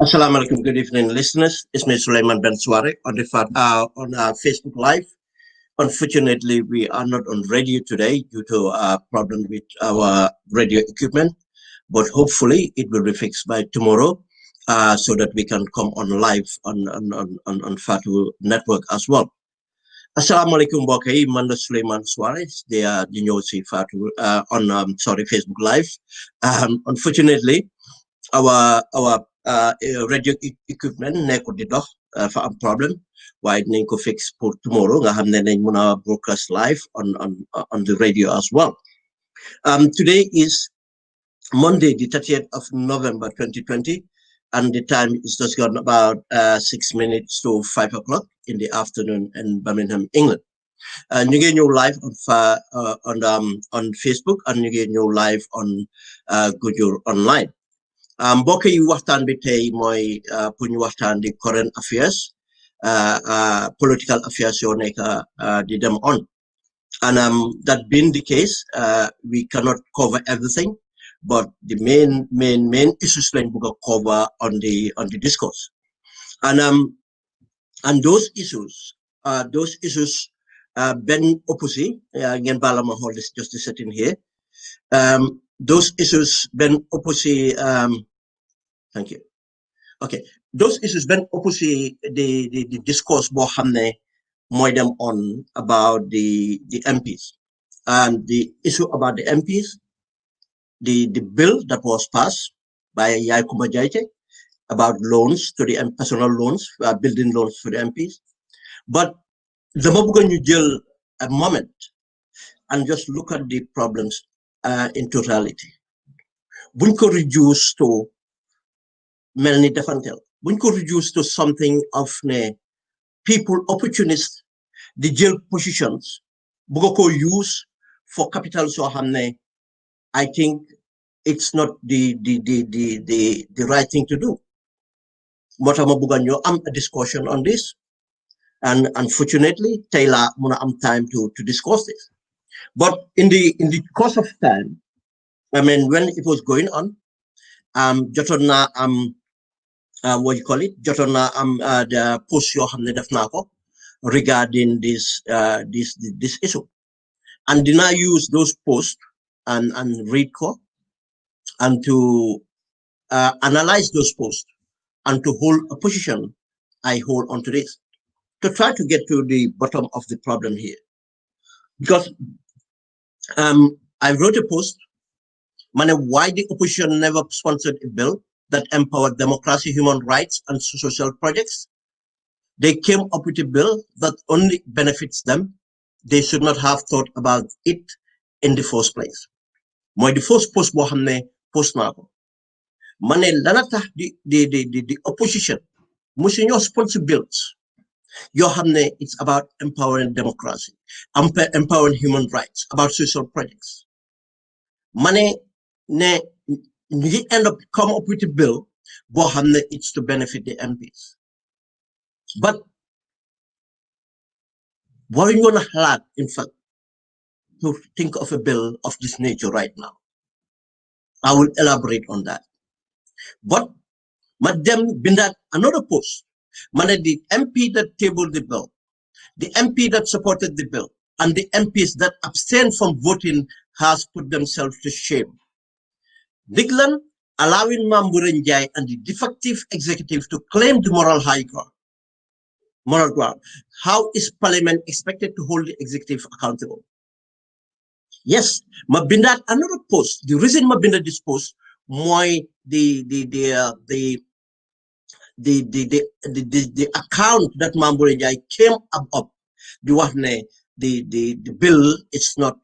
Assalamu alaikum. Good evening, listeners. It's me, Sulayman Ben Suwareh, on Facebook Live. Unfortunately, we are not on radio today due to a problem with our radio equipment, but hopefully it will be fixed by tomorrow, so that we can come on live on Fatu Network as well. Assalamu alaikum, mbokk yi, man la Sulayman Suwareh di ñëw si Fatu on Facebook Live. Unfortunately, our radio equipment nekkul di dox fa am problem waaye dinañ ko fix pour tomorrow nga xam ne nañ mën a broadcast live on the radio as well. Today is Monday, the 30th of November 2020, and the time is just gone about 6 minutes to 5 o'clock in the afternoon in Birmingham, England. ñu ngi ñëw live on Facebook and ñu ngi ñëw live on Gujur Online. Mbokk yi waxtaan bi tey mooy pour ñu waxtaan di current affairs, political affairs yoo nekk di dem on, and that being the case, we cannot cover everything, but the main issues lañ bëgg a cover on the discourse, and those issues benn opposé ngeen baala ma xool just a second here. Those issues been opposite. Thank you. Okay, those issues been opposite the discourse bo xamne moy dem on about the MPs, and the issue about the MPs, the bill that was passed by Yaikuma Jaite about loans to the personal loans, building loans for the MPs, but the bëgg ñu jël a moment and just look at the problems in totality. Buñ ko reduce to melni defantel, buñ ko reduce to something of ne people opportunists the jail positions bëgg ko use for capital so xamne I think it's not the right thing to do. Moo tax ma bëgg ñu am a discussion on this, and unfortunately Taylor muna am time to discuss this. But in the course of time, I mean, when it was going on, jotona what you call it, jotona the post yo xamne def nako regarding this issue, and did not use those posts and read ko and to analyze those posts and to hold a position I hold onto this to try to get to the bottom of the problem here, because I wrote a post, why the opposition never sponsored a bill that empowered democracy, human rights, and social projects. They came up with a bill that only benefits them. They should not have thought about it in the first place. The first post boo xam ne post naa ko ma ne lana tax the opposition musu ñoo sponsor bills yoo xam ne it's about empowering democracy, empowering human rights, about social projects. Money ne you end up come up with a bill boo xam ne it's to benefit the MPs. But what you want to have, in fact, to think of a bill of this nature right now? I will elaborate on that. But Madam Bindat, another post, the MP that tabled the bill, the MP that supported the bill, and the MPs that abstained from voting has put themselves to shame. Diglan allowing Mamburen Jai and the defective executive to claim the moral ground. How is Parliament expected to hold the executive accountable? Yes, Mabinda another post. The reason Mabinda this post, the account that Mamburenjai came up, the bill, it's not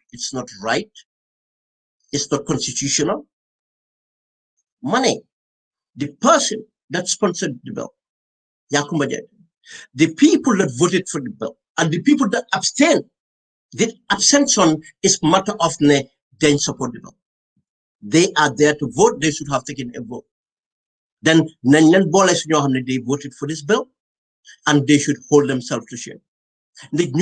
right, it's not constitutional. Money, the person that sponsored the bill, Yakumajai, the people that voted for the bill, and the people that abstained. The abstention is matter of they support the bill. They are there to vote. They should have taken a vote. Then they voted for this bill, and they should hold themselves to shame. The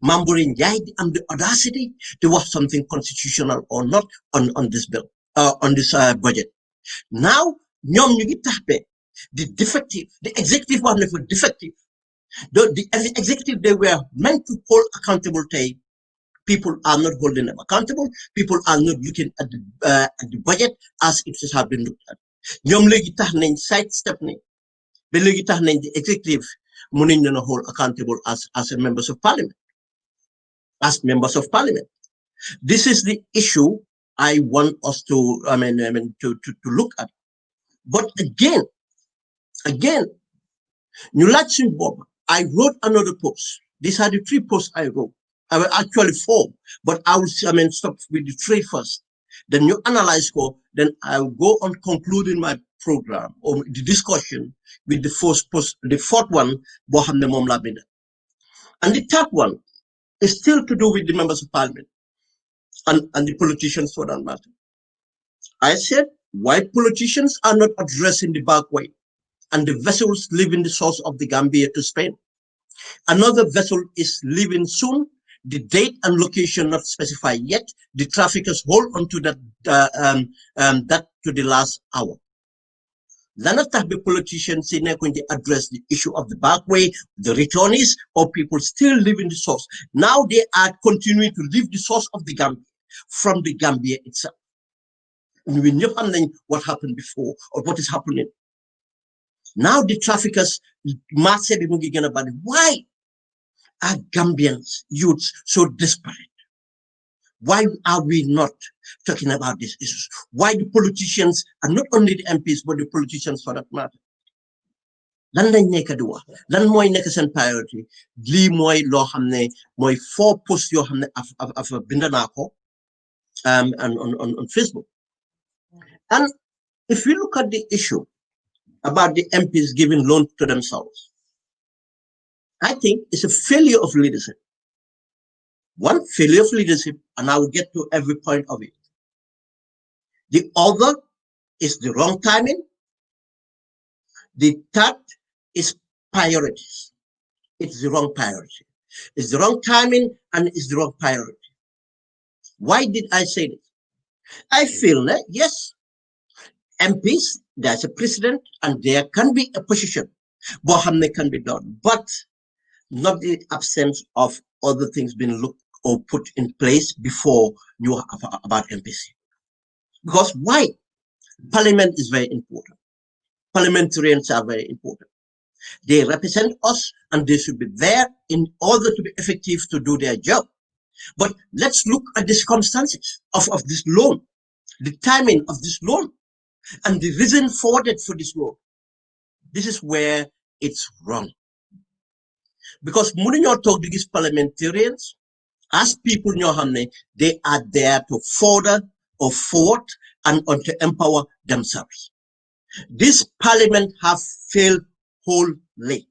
Mamburin Yaid and the audacity to watch something constitutional or not on this bill, on this budget. Now, the defective, the executive one were defective. The executive they were meant to hold accountable today. People are not holding them accountable. People are not looking at the budget as it has been looked at. ñoom léegi tax nañ sidestep ne ba léegi tax nañ the executive mënuñ leen a hold accountable as a members of parliament. As members of parliament, this is the issue I want us to to look at. But again, ñu laaj suñu bopp. I wrote another post. These are the 3 posts I wrote. I will actually 4, but I will stop with the 3 first. Then you analyze go, then I'll go on concluding my program or the discussion with the first post, the 4th one, and the 3rd one is still to do with the members of parliament and the politicians for that matter. I said, why politicians are not addressing the back way and the vessels leaving the source of the Gambia to Spain. Another vessel is leaving soon. The date and location not specified yet. The traffickers hold on to that that to the last hour. Lana the politicians say going to address the issue of the back way, the returnees, or people still living the source. Now they are continuing to leave the source of the Gambia from the Gambia itself. And we never know what happened before or what is happening. Now the traffickers, why are Gambians, youths, so desperate? Why are we not talking about these issues? Why the politicians, and not only the MPs, but the politicians for that matter? Lan lañ nekk di wax lan mooy nekk seen priority lii mooy loo xam ne mooy 4 posts yoo xam ne af bind naa ko on Facebook. And if you look at the issue about the MPs giving loan to themselves, I think it's a failure of leadership. One, failure of leadership, and I will get to every point of it. The other is the wrong timing. The 3rd is priorities. It's the wrong priority. It's the wrong timing and it's the wrong priority. Why did I say this? I feel that, yes, MPs, there's a president and there can be a position. Bohamne can be done, but not the absence of other things being looked or put in place before you about MPC. Because why? Parliament is very important. Parliamentarians are very important. They represent us and they should be there in order to be effective to do their job. But let's look at the circumstances of this loan, the timing of this loan, and the reason forwarded for this loan. This is where it's wrong. Because Mourinho talked to these parliamentarians as people they are there to further or forward and to empower themselves. This parliament have failed wholly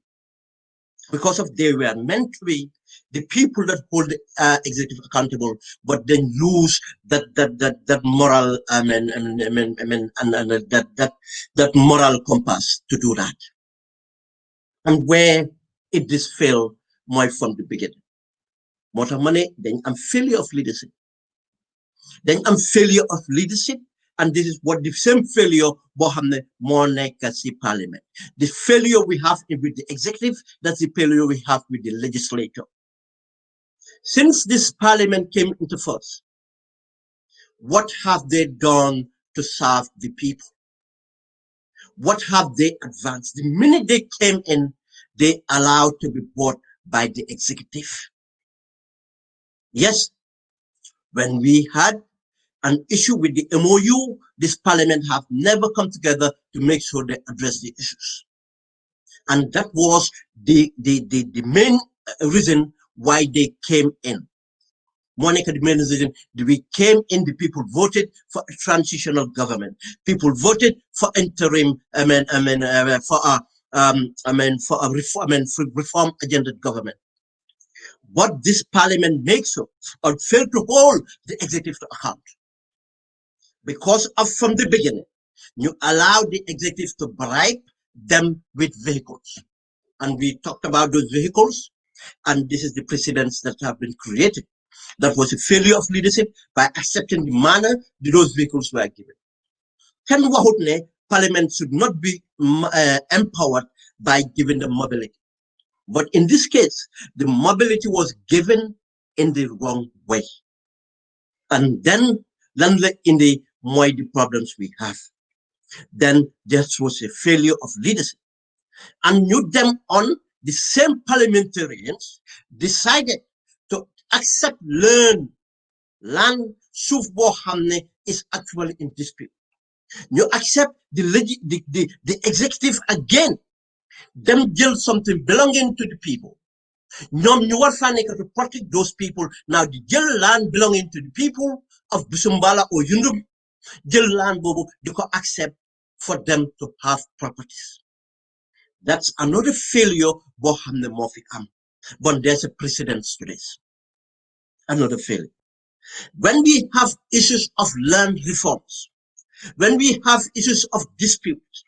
because of they were meant to be the people that hold the executive accountable, but then lose that moral that moral compass to do that. And where it is failed, from the beginning. More money, then I'm failure of leadership. Then I'm failure of leadership, and this is what the same failure parliament. The failure we have with the executive, that's the failure we have with the legislature. Since this parliament came into force, what have they done to serve the people? What have they advanced? The minute they came in, they allowed to be bought by the executive. Yes, when we had an issue with the MOU, this parliament have never come together to make sure they address the issues. And that was the main reason why they came in. Monica, the main reason we came in, the people voted for a transitional government. People voted for interim, for a reform agenda government. What this parliament makes of or failed to hold the executive to account. Because of from the beginning, you allow the executive to bribe them with vehicles. And we talked about those vehicles, and this is the precedents that have been created. That was a failure of leadership by accepting the manner those vehicles were given. Can we Parliament should not be empowered by giving them mobility. But in this case, the mobility was given in the wrong way. And then in the more the problems we have. Then there was a failure of leadership. And you them on the same parliamentarians decided to accept land suuf boo is actually in dispute. You accept the executive again, them jël something belonging to the people. ñoom ñu war faa nekk to protect those people. Now the jël land belonging to the people of Busumbala or Yundum, jël land boobu di ko accept for them to have properties. That's another failure boo xam ne moo fi am. But there's a precedence to this. Another failure. When we have issues of land reforms, when we have issues of disputes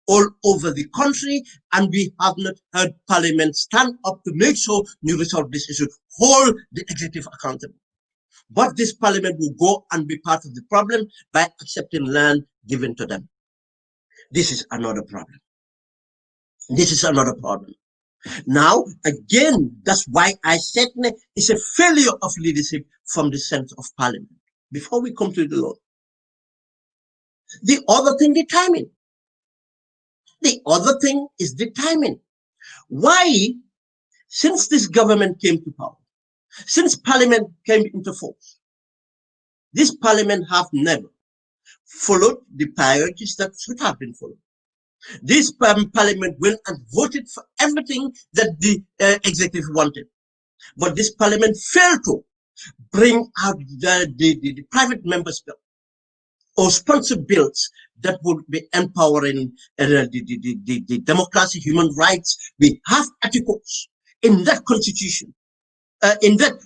all over the country, and we have not heard Parliament stand up to make sure you resolve this issue, hold the executive accountable. But this Parliament will go and be part of the problem by accepting land given to them. This is another problem. This is another problem. Now, again, that's why I said it's a failure of leadership from the center of Parliament. Before we come to the law. The other thing, the timing. The other thing is the timing. Why, since this government came to power, since Parliament came into force, this Parliament have never followed the priorities that should have been followed. This Parliament went and voted for everything that the executive wanted. But this Parliament failed to bring out the private members' bill or sponsor bills that would be empowering the democracy, human rights. We have articles in that constitution, in the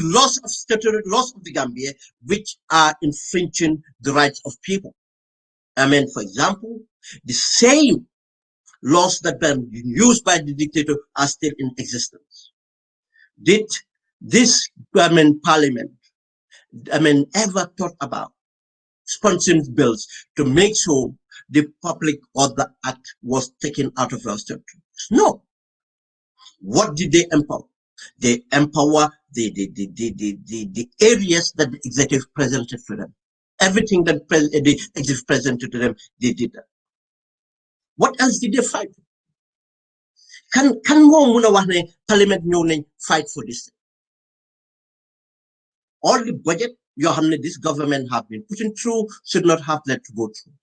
laws of statutory laws of the Gambia, which are infringing the rights of people. For example, the same laws that were used by the dictator are still in existence. Did this Parliament ever thought about sponsoring bills to make sure the Public Order Act was taken out of our statutes? No. What did they empower? They empower the areas that the executive presented to them. Everything that the executive presented to them, they did that. What else did they fight for? Can more muna wax ne Parliament ñëw nañ fight for this thing? All the budget this government have been putting through should not have let to go through.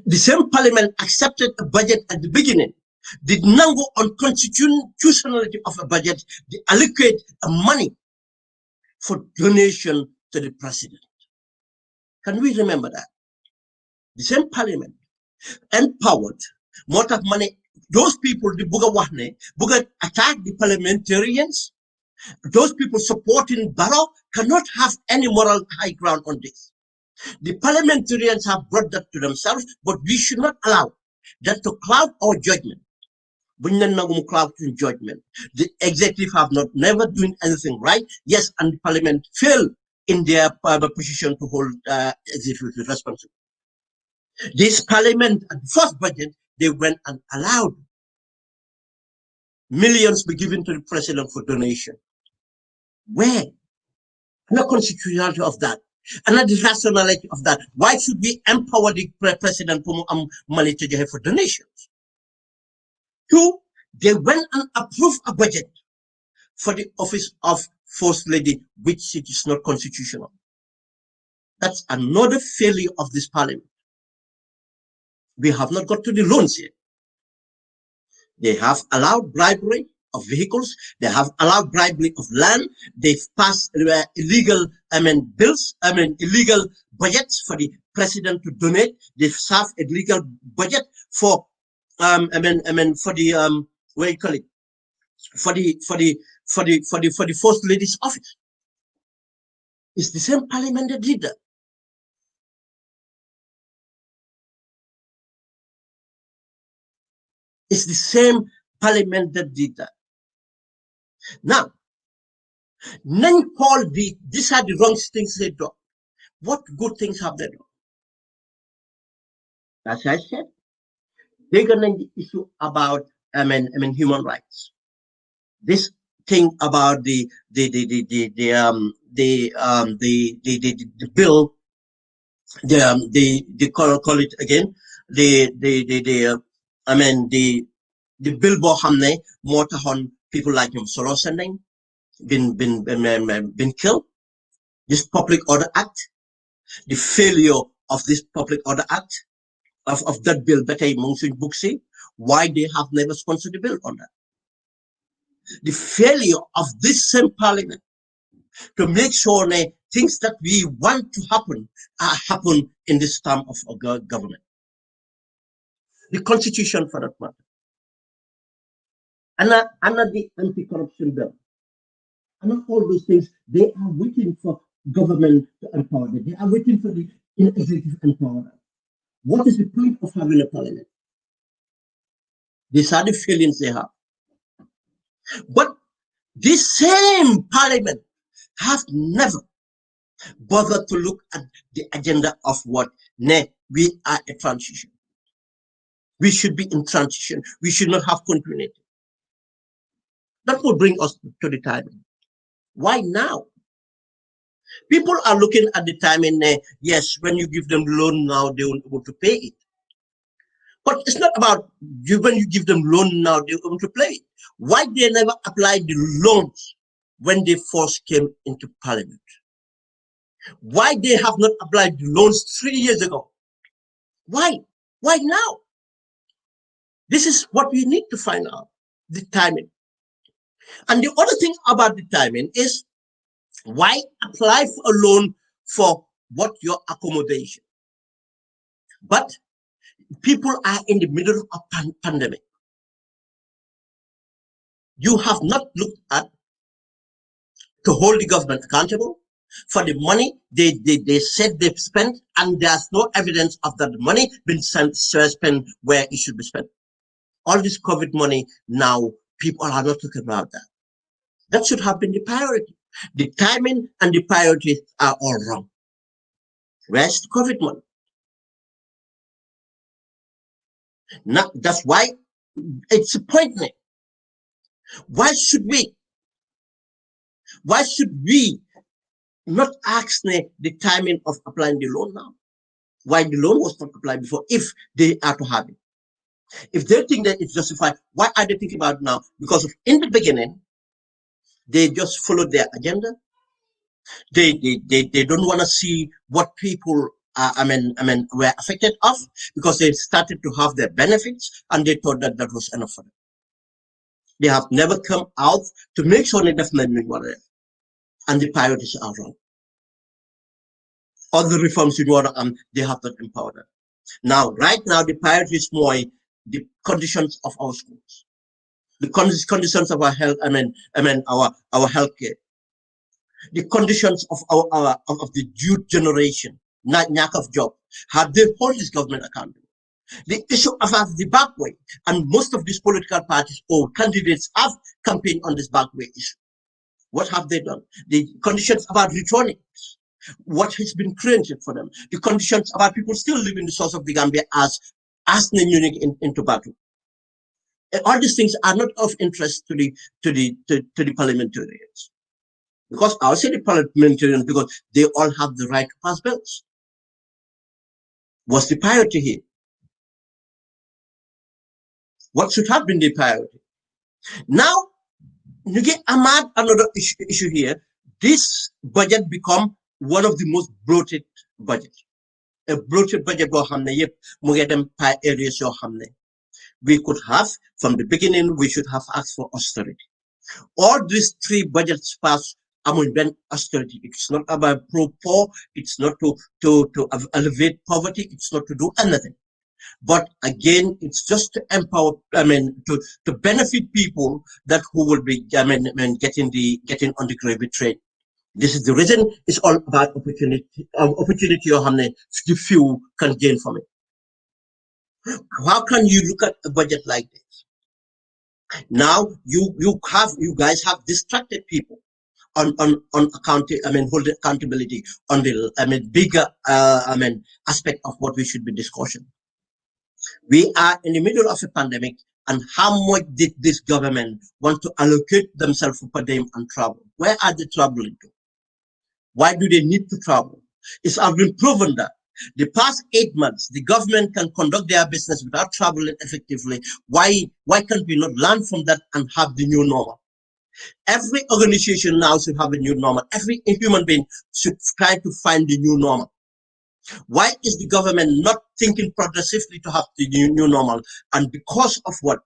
The same Parliament accepted a budget at the beginning, did not go on constitutionality of a budget, they allocate money for donation to the president. Can we remember that? The same Parliament empowered more of money. Those people, the Buga attack the parliamentarians. Those people supporting Barrow cannot have any moral high ground on this. The parliamentarians have brought that to themselves, but we should not allow that to cloud our judgment. Cloud judgment. The executive have never doing anything right. Yes, and the Parliament failed in their position to hold executive responsible. This Parliament, at the first budget, they went and allowed millions be given to the president for donation. Where? No constitutionality of that. And not the rationality of that. Why should we empower the president to money to for donations? Two, they went and approved a budget for the office of First Lady, which it is not constitutional. That's another failure of this Parliament. We have not got to the loans yet. They have allowed bribery of vehicles. They have allowed bribery of land. They've passed illegal, bills, illegal budgets for the president to donate. They've served a legal budget for, for the, what do you call it? For the First Lady's office. It's the same Parliament that did that. It's the same Parliament that did that. Now, these are the wrong things they do. What good things have they done? As I said, they're gonna issue about human rights. This thing about the bill, the call it again, the the bill boo xam ne moo taxoon people like him solo sending been killed. This public order act, the failure of this public order act of that bill betay mo ngi suñ book si, why they have never sponsored the bill on that. The failure of this same parliament to make sure that things that we want to happen happen in this term of our government. The constitution for that matter. And the anti-corruption bill. And all those things, they are waiting for government to empower them. They are waiting for the executive empowerment. What is the point of having a parliament? These are the feelings they have. But this same parliament have never bothered to look at the agenda of what we are a transition. We should be in transition. We should not have continuity. That will bring us to the timing. Why now? People are looking at the timing. Yes, when you give them loan now, they won't be able to pay it. But it's not about when you give them loan now, they're able to pay it. Why they never applied the loans when they first came into parliament? Why they have not applied the loans 3 years ago? Why? Why now? This is what we need to find out, the timing. And the other thing about the timing is, why apply for a loan for what your accommodation? But people are in the middle of pandemic. You have not looked at to hold the government accountable for the money they said they've spent, and there's no evidence of that money being spent where it should be spent. All this COVID money now, people are not talking about that. That should have been the priority. The timing and the priorities are all wrong. Where's the COVID money? Now, that's why it's a point. Why should we not ask the timing of applying the loan now? Why the loan was not applied before, if they are to have it? If they think that it's justified, why are they thinking about it now? Because in the beginning, they just followed their agenda. They don't want to see what people were affected of, because they started to have their benefits and they thought that that was enough for them. They have never come out to make sure they definitely what it is. And the priorities are wrong. All the reforms in water, they have not empowered them. Now, right now, the priority is more the conditions of our schools, the conditions of our health. Our healthcare, the conditions of of the youth generation, not lack of job. Have they hold this government accountable? The issue of the back way, and most of these political parties or candidates have campaigned on this back way issue. What have they done? The conditions about returning, what has been created for them? The conditions about people still living the source of the Gambia as non-unique in Tobago. All these things are not of interest to the parliamentarians. Because I'll say the parliamentarians, because they all have the right to pass bills. What's the priority here? What should have been the priority? Now, you get another issue here. This budget become one of the most bloated budgets. A bloated budget areas we could have from the beginning. We should have asked for austerity. All these three budgets passed among austerity. It's not about pro-poor. It's not to elevate poverty. It's not to do anything. But again, it's just to empower, to benefit people that who will be, getting on the gravy train. This is the reason. It's all about opportunity. Opportunity, the few can gain from it. How can you look at a budget like this? Now you guys have distracted people on accounting. Holding accountability on the bigger aspect of what we should be discussing. We are in the middle of a pandemic, and how much did this government want to allocate themselves for them and travel? Where are they traveling to? Why do they need to travel? It's been proven that the past 8 months, the government can conduct their business without traveling effectively. Why can't we not learn from that and have the new normal? Every organization now should have a new normal. Every human being should try to find the new normal. Why is the government not thinking progressively to have the new normal? And because of what?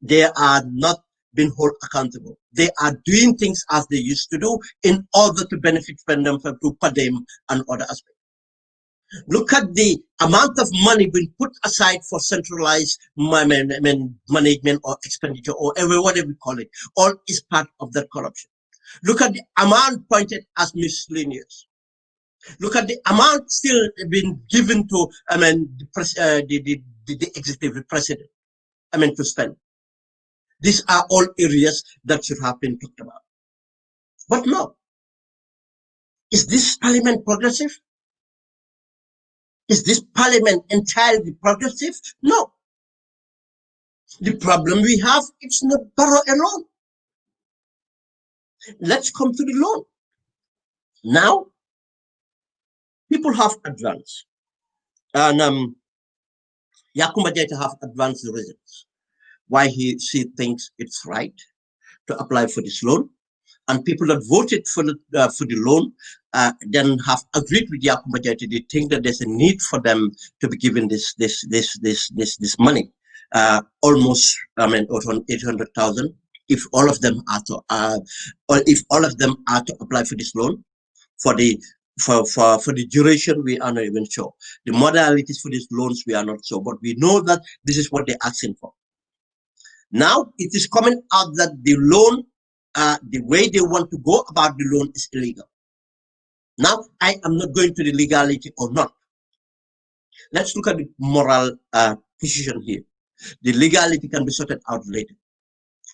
They are not being held accountable. They are doing things as they used to do in order to benefit from them, to put them and other aspects. Look at the amount of money being put aside for centralized management or expenditure or whatever we call it. All is part of that corruption. Look at the amount pointed as miscellaneous. Look at the amount still being given to, the executive president, to spend. These are all areas that should have been talked about. But no. Is this parliament progressive? Is this parliament entirely progressive? No. The problem we have, it's not borrow alone. Let's come to the loan. Now, people have advanced. And Yakuma Jaita have advanced reasons why she thinks it's right to apply for this loan. And people that voted for the loan then have agreed with Yakuma Jaita. They think that there's a need for them to be given this money, almost 800,000. If all of them are to, or if all of them are to apply for this loan, for the duration, we are not even sure. The modalities for these loans, we are not sure, but we know that this is what they're asking for. Now it is coming out that the loan, the way they want to go about the loan is illegal. Now, I am not going to the legality or not. Let's look at the moral position here. The legality can be sorted out later,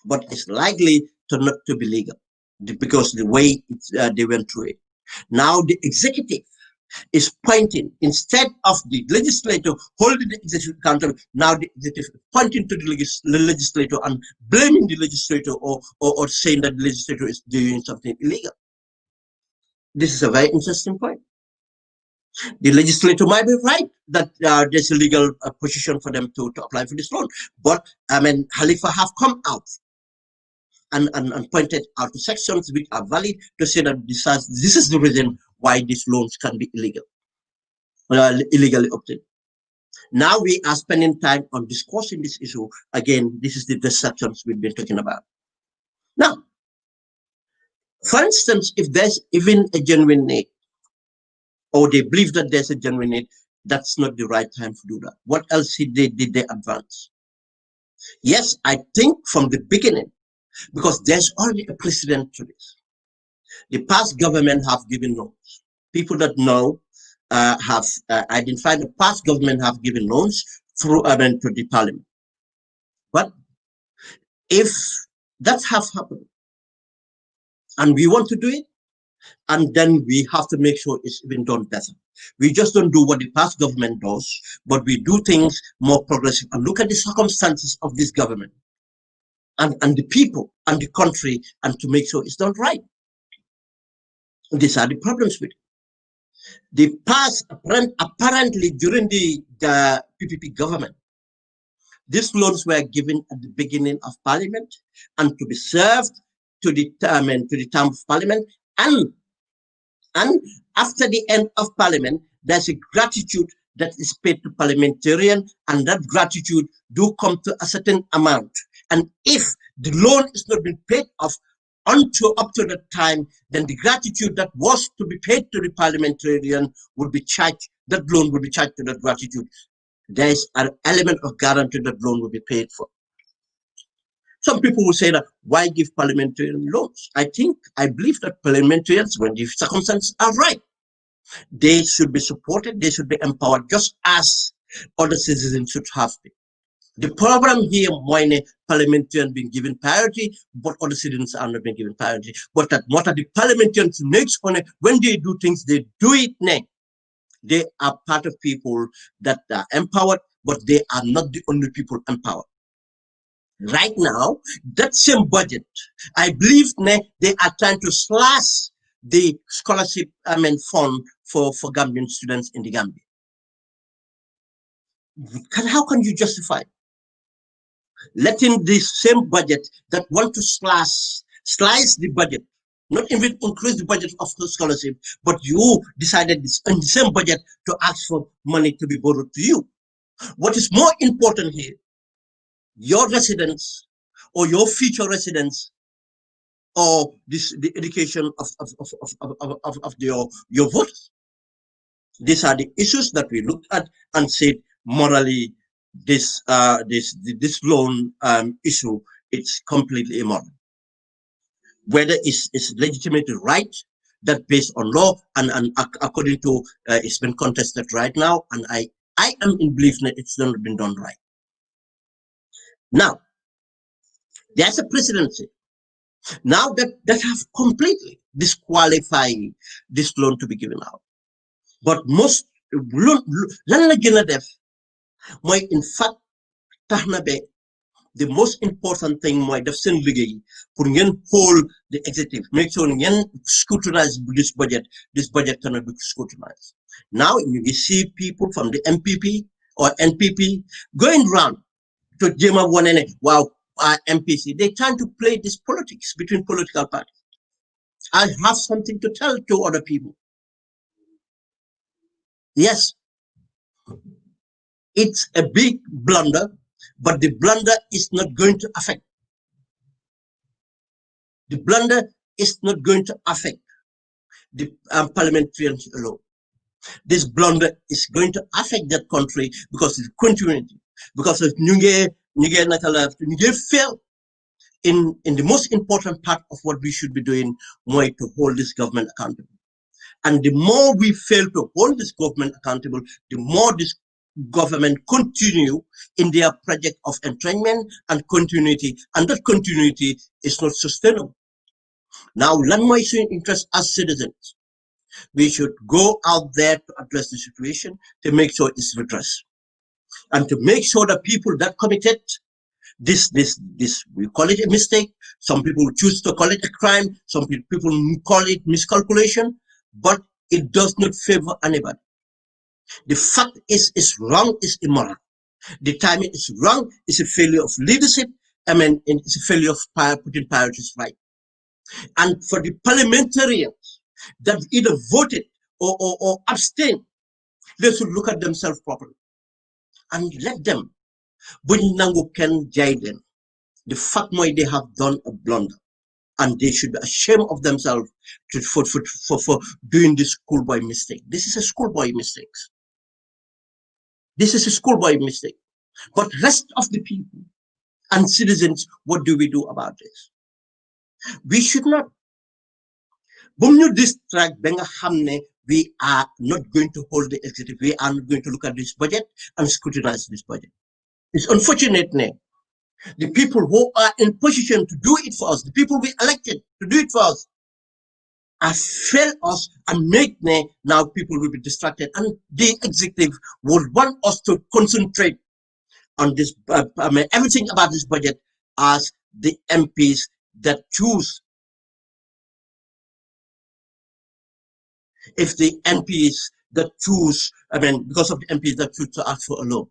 but it's likely to not to be legal because the way they went through it. Now the executive is pointing, instead of the legislator holding the executive accountable, now the executive is pointing to the legislator and blaming the legislator or saying that the legislator is doing something illegal. This is a very interesting point. The legislator might be right that there's a legal position for them to apply for this loan, but Khalifa have come out and pointed out the sections which are valid to say that this is the reason why these loans can be illegal, illegally obtained. Now we are spending time on discussing this issue. Again, this is the deceptions we've been talking about. Now, for instance, if there's even a genuine need, or they believe that there's a genuine need, that's not the right time to do that. What else did they advance? Yes, I think from the beginning, because there's already a precedent to this. The past government have given loans. People that know have identified the past government have given loans through to the parliament. But if that have happened, and we want to do it, and then we have to make sure it's even done better. We just don't do what the past government does, but we do things more progressive and look at the circumstances of this government and the people and the country, and to make sure it's done right. These are the problems with it. The past, apparently during the PPP government, these loans were given at the beginning of parliament and to be served to the term of parliament, and after the end of parliament, there's a gratitude that is paid to parliamentarians, and that gratitude do come to a certain amount. And if the loan is not being paid off up to that time, then the gratitude that was to be paid to the parliamentarian would be charged. That loan would be charged to that gratitude. There is an element of guarantee that loan will be paid for. Some people will say that why give parliamentarian loans? I believe that parliamentarians, when the circumstances are right, they should be supported, they should be empowered, just as other citizens should have been. The problem here, when parliamentarians being given priority, but other citizens are not being given priority. But that what are the parliamentarians next on it? When they do things, they do it now. They are part of people that are empowered, but they are not the only people empowered. Right now, that same budget, I believe they are trying to slash the scholarship fund for Gambian students in the Gambia. How can you justify letting this same budget that want to slice the budget, not even increase the budget of the scholarship, but you decided this in the same budget to ask for money to be borrowed to you? What is more important here, your residents or your future residents, or the education of your voters? These are the issues that we looked at and said morally this loan issue, it's completely immoral. Whether it's legitimately right, that based on law and according to it's been contested right now, and I am in belief that it's not been done right. Now, there's a presidency now that have completely disqualified this loan to be given out. But most lan la gën a def mooy in fact tax na be the most important thing mooy def seen liggéey pour ngeen hold the executive, make sure ngeen scrutinize this budget cannot be scrutinized. Now you see people from the MPP or NPP going around to Jema Wanene, wow, MPC, they trying to play this politics between political parties. I have something to tell to other people. Yes, it's a big blunder, but the blunder is not going to affect. The blunder is not going to affect the parliamentarians alone. This blunder is going to affect that country because of continuity, because of fail in the most important part of what we should be doing, more to hold this government accountable. And the more we fail to hold this government accountable, the more this government continue in their project of entrenchment and continuity, and that continuity is not sustainable. Now, landmark interest as citizens, we should go out there to address the situation, to make sure it's redressed, and to make sure that people that committed this, we call it a mistake. Some people choose to call it a crime. Some people call it miscalculation, but it does not favor anybody. The fact is wrong, is immoral. The timing is wrong, it's a failure of leadership. I mean, it's a failure of putting priorities right. And for the parliamentarians that either voted or abstained, they should look at themselves properly and let them. The fact why they have done a blunder, and they should be ashamed of themselves for doing this schoolboy mistake. This is a schoolboy mistake. This is a schoolboy mistake. But rest of the people and citizens, what do we do about this? We should not. Distract we are not going to hold the executive. We are not going to look at this budget and scrutinize this budget. It's unfortunate the people who are in position to do it for us, the people we elected to do it for us, have failed us and make now people will be distracted, and the executive would want us to concentrate on this everything about this budget as the MPs that choose. If the MPs that choose, because of the MPs that choose to ask for a loan.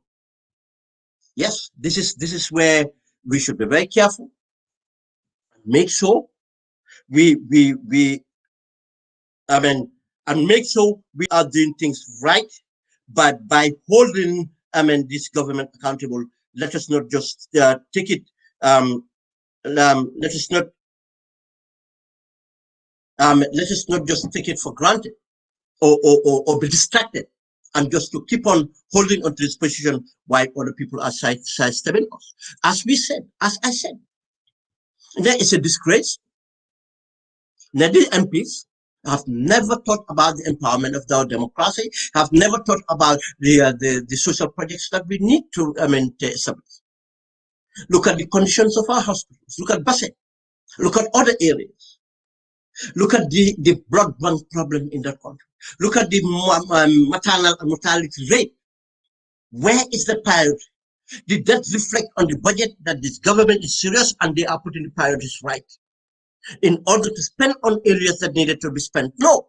Yes, this is where we should be very careful. Make sure and make sure we are doing things right by holding this government accountable. Let us not just take it. Let us not just take it for granted or be distracted and just to keep on holding onto this position while other people are sidestepping us. As I said, there is a disgrace. Now, the MPs have never thought about the empowerment of our democracy, have never thought about the social projects that we need to establish. Look at the conditions of our hospitals. Look at Bassett. Look at other areas. Look at the blood bank problem in that country. Look at the maternal and mortality rate. Where is the priority? Did that reflect on the budget that this government is serious and they are putting the priorities right in order to spend on areas that needed to be spent? No.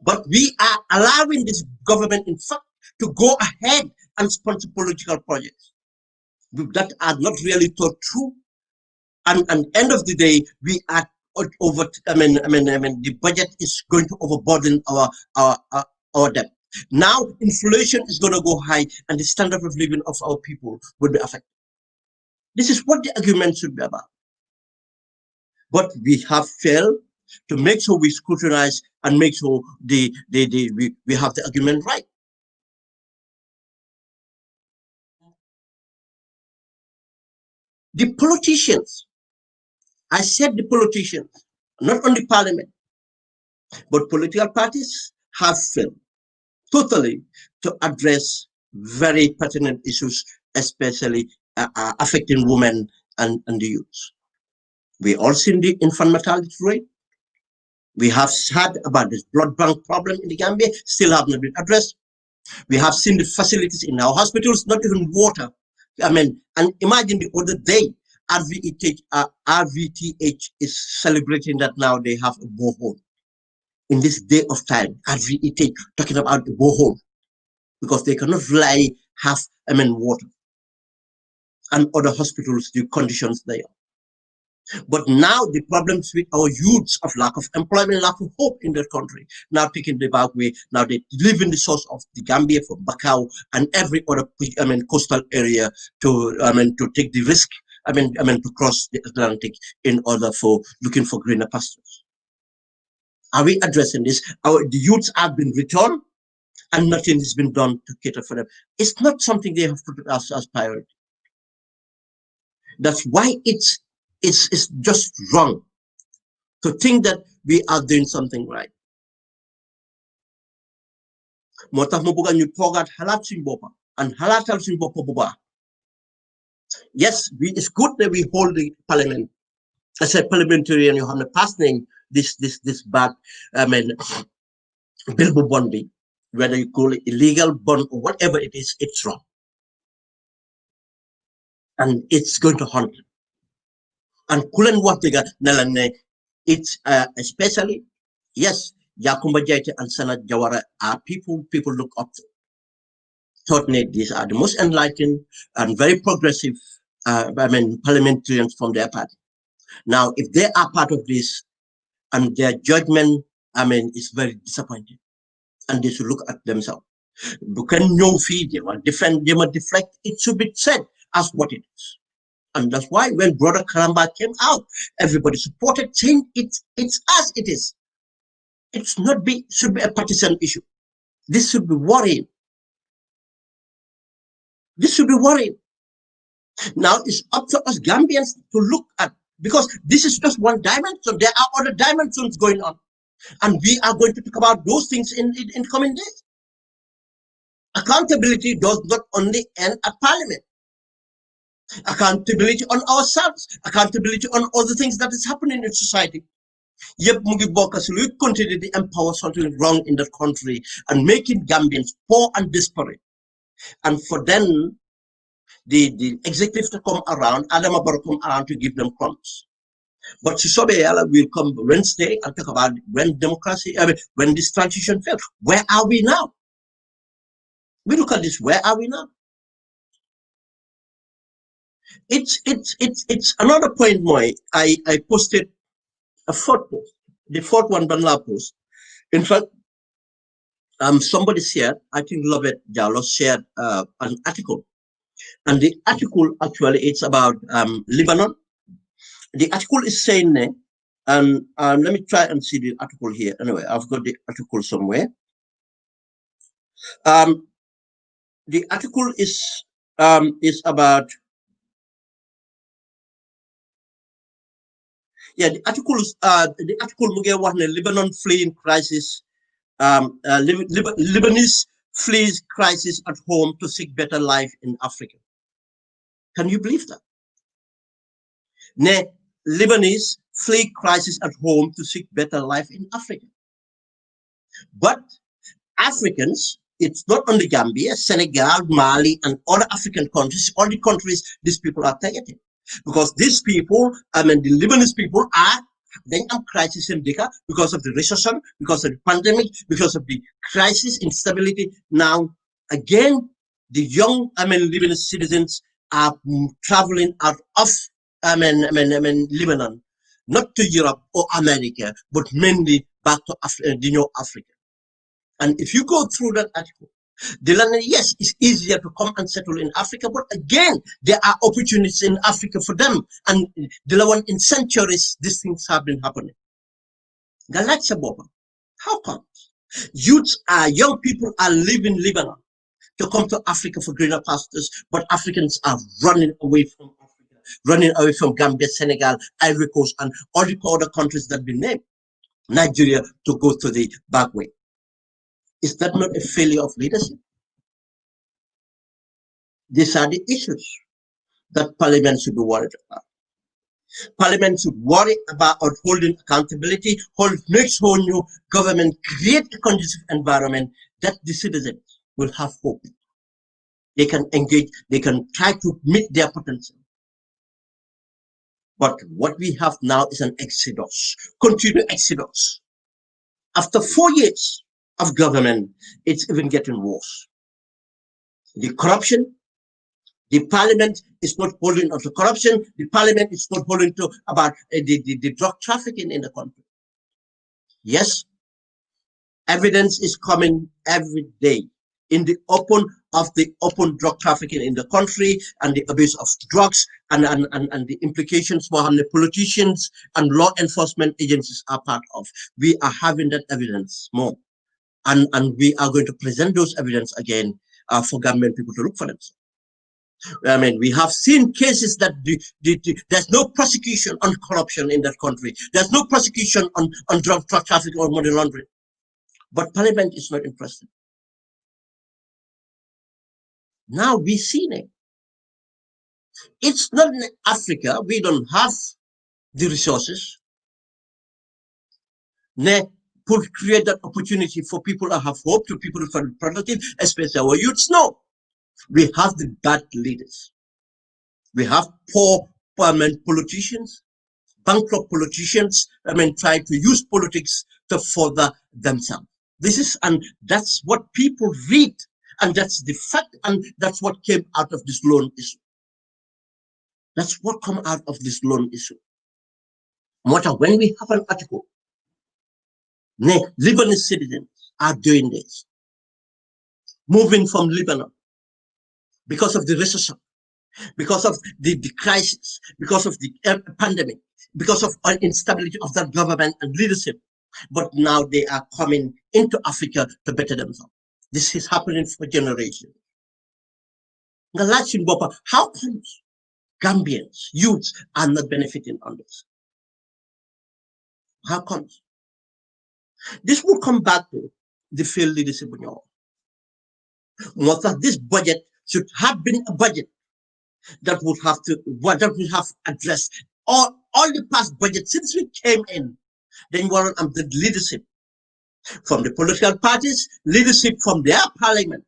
But we are allowing this government, in fact, to go ahead and sponsor political projects that are not really thought through. And end of the day, we are over. The budget is going to overburden our debt. Now, inflation is going to go high, and the standard of living of our people will be affected. This is what the argument should be about. But we have failed to make sure we scrutinize and make sure we have the argument right. The politicians, I said the politicians, not only parliament, but political parties have failed totally to address very pertinent issues, especially affecting women and the youth. We all seen the infant mortality rate. We have heard about this blood bank problem in the Gambia, still have not been addressed. We have seen the facilities in our hospitals, not even water. And imagine the other day, RVTH is celebrating that now they have a borehole. In this day of time, RVTH talking about the borehole because they cannot rely water. And other hospitals, the conditions there. But now the problems with our youths of lack of employment, lack of hope in their country, now taking the back way, now they live in the source of the Gambia from Bakau and every other coastal area to take the risk, to cross the Atlantic in order for looking for greener pastures. Are we addressing this? The youths have been returned and nothing has been done to cater for them. It's not something they have put as priority. That's why it's just wrong to think that we are doing something right. moo tax ma bëgg ñu toogaat xalaat suñ boppa and xalaatal suñ boppa bu baax. Yes, it's good that we hold the parliament. I said parliamentarian yoo xam ne pass nañ this bad bill bu bon bi, whether you call it illegal bond or whatever it is, it's wrong. And it's going to haunt them. And kulen wax dëgga ne la ne it's especially, yes, Yakumba Jaite and Sanat Jawara are people look up to. Certainly, these are the most enlightened and very progressive parliamentarians from their party. Now, if they are part of this and their judgment, is very disappointing. And they should look at themselves. You can know feed them or defend them or deflect. It should be said as what it is. And that's why when Brother Karamba came out, everybody supported, saying it's as it is. It should be a partisan issue. This should be worrying. This should be worrying. Now it's up to us Gambians to look at, because this is just one dimension. There are other dimensions going on. And we are going to talk about those things in coming days. Accountability does not only end at Parliament. Accountability on ourselves. Accountability on all the things that is happening in society. Yep, Mugi Bokas will continue to empower something wrong in the country and making Gambians poor and desperate. And for them, the executive to come around, Adama Barrow come around to give them crumbs. But Sisobe will come Wednesday and talk about when when this transition failed. Where are we now? We look at this, where are we now? It's another point, Moy. I posted a fourth post, the fourth one, Banla post. In fact, somebody shared, I think Lovett Jallo shared an article. And the article actually, it's about Lebanon. The article is saying, and let me try and see the article here. Anyway, I've got the article somewhere. The article is about, yeah, the article Lebanon fleeing crisis, Lebanese flees crisis at home to seek better life in Africa. Can you believe that? Lebanese flee crisis at home to seek better life in Africa. But Africans, it's not only Gambia, Senegal, Mali, and other African countries, all the countries these people are targeting. Because these people, I mean, the Lebanese people are then a crisis in Dhaka because of the recession, because of the pandemic, because of the crisis, instability. Now, again, the young, I mean, Lebanese citizens are traveling out of, Lebanon, not to Europe or America, but mainly back to the North Africa. And if you go through that article, the land, yes, it's easier to come and settle in Africa, but again, there are opportunities in Africa for them. And the one in centuries, these things have been happening. Galaxia Boba, how come? Youths are, young people are leaving Lebanon to come to Africa for greener pastures, but Africans are running away from Africa, running away from Gambia, Senegal, Ivory Coast, and all the other countries that have been named, Nigeria, to go to the back way. Is that not a failure of leadership? These are the issues that Parliament should be worried about. Parliament should worry about holding accountability, make sure new government create a conducive environment that the citizens will have hope. They can engage, they can try to meet their potential. But what we have now is an exodus, continued exodus. After 4 years of government, it's even getting worse. The corruption, the parliament is not holding on to corruption. The parliament is not holding to about the drug trafficking in the country. Yes, evidence is coming every day in the open drug trafficking in the country and the abuse of drugs and the implications for how the politicians and law enforcement agencies are part of. We are having that evidence more. And we are going to present those evidence again for government people to look for themselves. I mean, we have seen cases that there's no prosecution on corruption in that country. There's no prosecution on drug trafficking or money laundering. But Parliament is not interested. Now we've seen it. It's not in Africa. We don't have the resources. Could create that opportunity for people to have hope, to people to be productive, especially our youths. No. We have the bad leaders. We have poor politicians, bankrupt politicians, try to use politics to further themselves. And that's what people read, and that's the fact, and that's what came out of this loan issue. That's what come out of this loan issue. When we have an article, Lebanese citizens are doing this, moving from Lebanon because of the recession, because of the crisis, because of the pandemic, because of instability of that government and leadership. But now they are coming into Africa to better themselves. This is happening for generations. How comes Gambians, youths, are not benefiting on this? How comes? This will come back to the failed leadership. This budget should have been a budget that would have addressed all the past budgets since we came in. Then the leadership from the political parties, leadership from their parliament.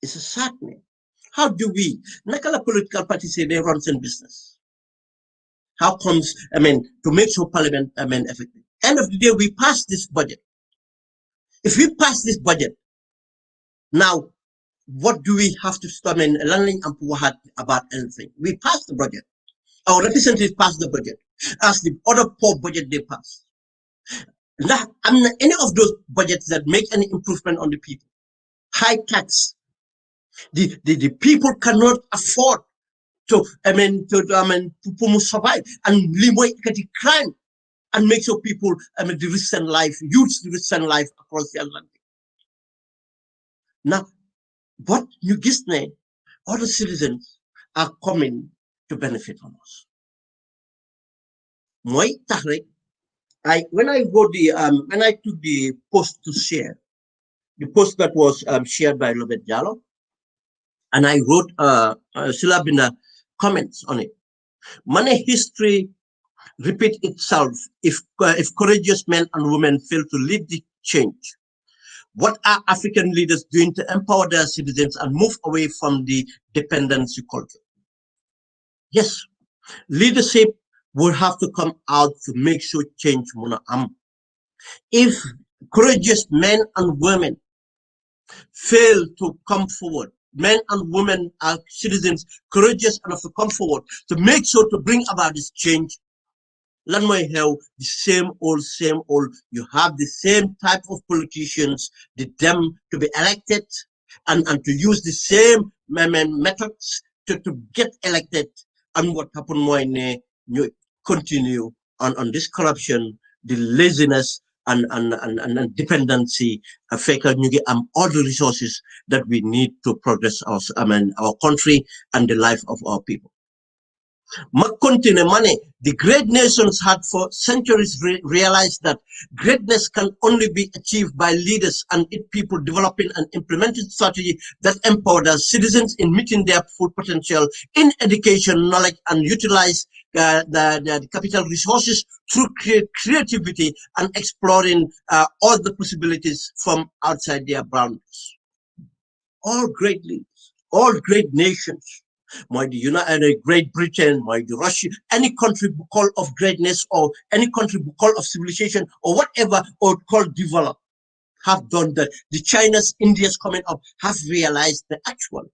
It's a saddening. How do we, Nakala political parties say they run some business? How comes, to make sure parliament, effective? End of the day, we pass this budget. If we pass this budget, now, what do we have to stop learning about anything? We pass the budget. Our representatives pass the budget. As the other poor budget they pass. Any of those budgets that make any improvement on the people. High tax. The people cannot afford to survive and live crime and make sure people the recent life, youths the recent life across the Atlantic. Now, what you Gisne, other citizens are coming to benefit from us. When I took the post to share, the post that was shared by Robert Jallo, and I wrote Silabina comments on it. Money history repeat itself if courageous men and women fail to lead the change. What are African leaders doing to empower their citizens and move away from the dependency culture? Yes, leadership will have to come out to make sure change muna am. If courageous men and women fail to come forward, men and women are citizens courageous enough to come forward to make sure to bring about this change, lan mooy xew the same old. You have the same type of politicians, them to be elected and to use the same methods to get elected. And what happened mooy ne ñu continue on this corruption, the laziness and dependency affect all the resources that we need to progress our country and the life of our people. Money, the great nations had for centuries realized that greatness can only be achieved by leaders and its people developing and implementing strategy that empower their citizens in meeting their full potential in education, knowledge, and utilize the capital resources through creativity and exploring all the possibilities from outside their boundaries. All great leaders, all great nations, might the United Great Britain, might the Russia, any country called of greatness or any country called of civilization or whatever or called develop have done that. The China's, India's coming up have realized the actual.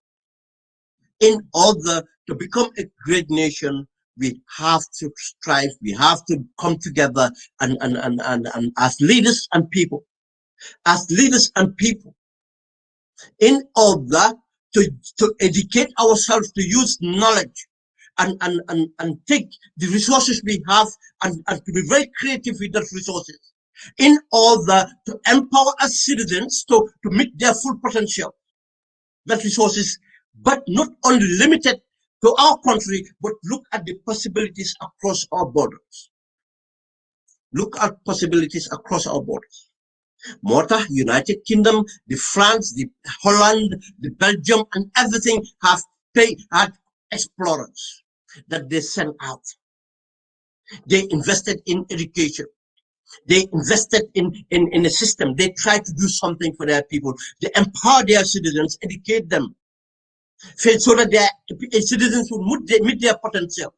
In order to become a great nation, we have to strive, we have to come together and as leaders and people, in order to educate ourselves, to use knowledge and take the resources we have and to be very creative with those resources in order to empower us citizens to meet their full potential. That resources, but not only limited to our country, but look at the possibilities across our borders. Look at possibilities across our borders. Malta, United Kingdom, the France, the Holland, the Belgium, and everything had explorers that they sent out. They invested in education. They invested in a system. They tried to do something for their people. They empower their citizens, educate them, so that their citizens would meet their potential.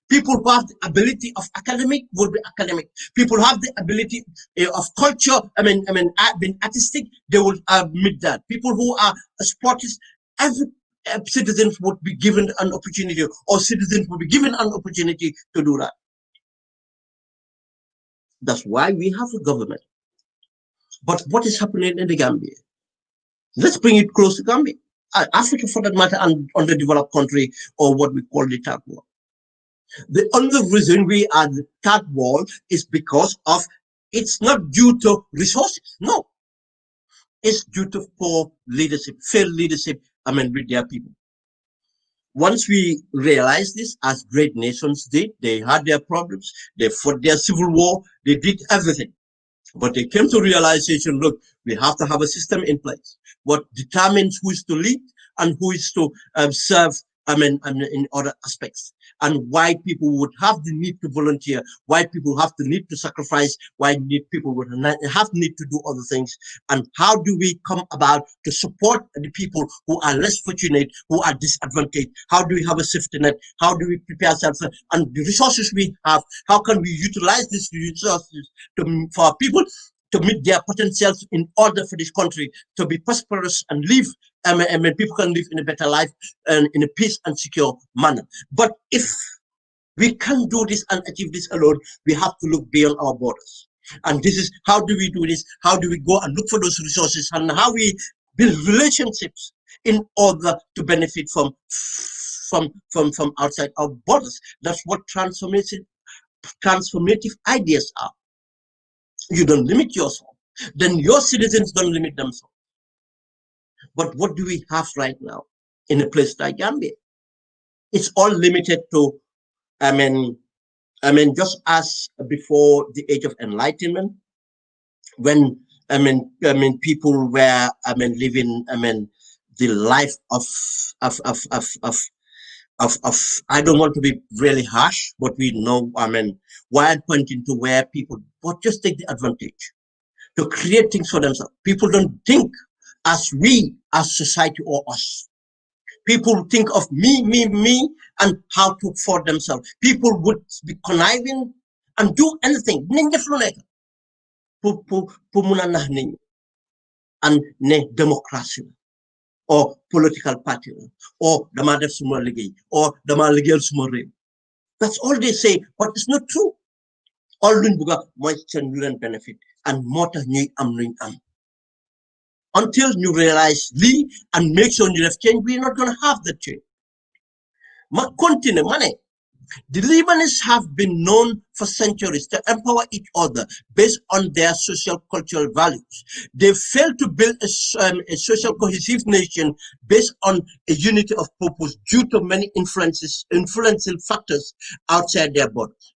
People who have the ability of academic will be academic. People who have the ability of culture, being artistic, they will meet that. People who are sportists, every citizens would be given an opportunity, or citizens would be given an opportunity to do that. That's why we have a government. But what is happening in the Gambia? Let's bring it close to Gambia. Africa, for that matter, and underdeveloped country, or what we call the third world. The only reason we are the third world is because of it's not due to resources. No, it's due to poor leadership, failed leadership. With their people. Once we realized this, as great nations did, they had their problems. They fought their civil war. They did everything. But they came to realization, look, we have to have a system in place. What determines who is to lead and who is to serve, in other aspects. And why people would have the need to volunteer, why people have the need to sacrifice, why people would have the need to do other things. And how do we come about to support the people who are less fortunate, who are disadvantaged? How do we have a safety net? How do we prepare ourselves? And the resources we have, how can we utilize these resources for our people to meet their potentials in order for this country to be prosperous and live, people can live in a better life and in a peace and secure manner. But if we can't do this and achieve this alone, we have to look beyond our borders. And this is how do we do this? How do we go and look for those resources and how we build relationships in order to benefit from outside our borders? That's what transformative ideas are. You don't limit yourself, then your citizens don't limit themselves. But what do we have right now in a place like Gambia? It's all limited to, just as before the age of enlightenment, when people were living the life of I don't want to be really harsh, but we know, why I'm pointing to where people but just take the advantage. to create things for themselves. People don't think as we, as society or us. People think of me, and how to for themselves. People would be conniving and do anything. And ne democracy or political party or the mother or the Maligal Sumare. That's all they say, but it's not true. All Lunbuga might benefit and more new am. Until you realize Lee and make sure you have change, we're not going to have that change. Ma continue, money. The Lebanese have been known for centuries to empower each other based on their social cultural values. They failed to build a social cohesive nation based on a unity of purpose due to many influential factors outside their borders.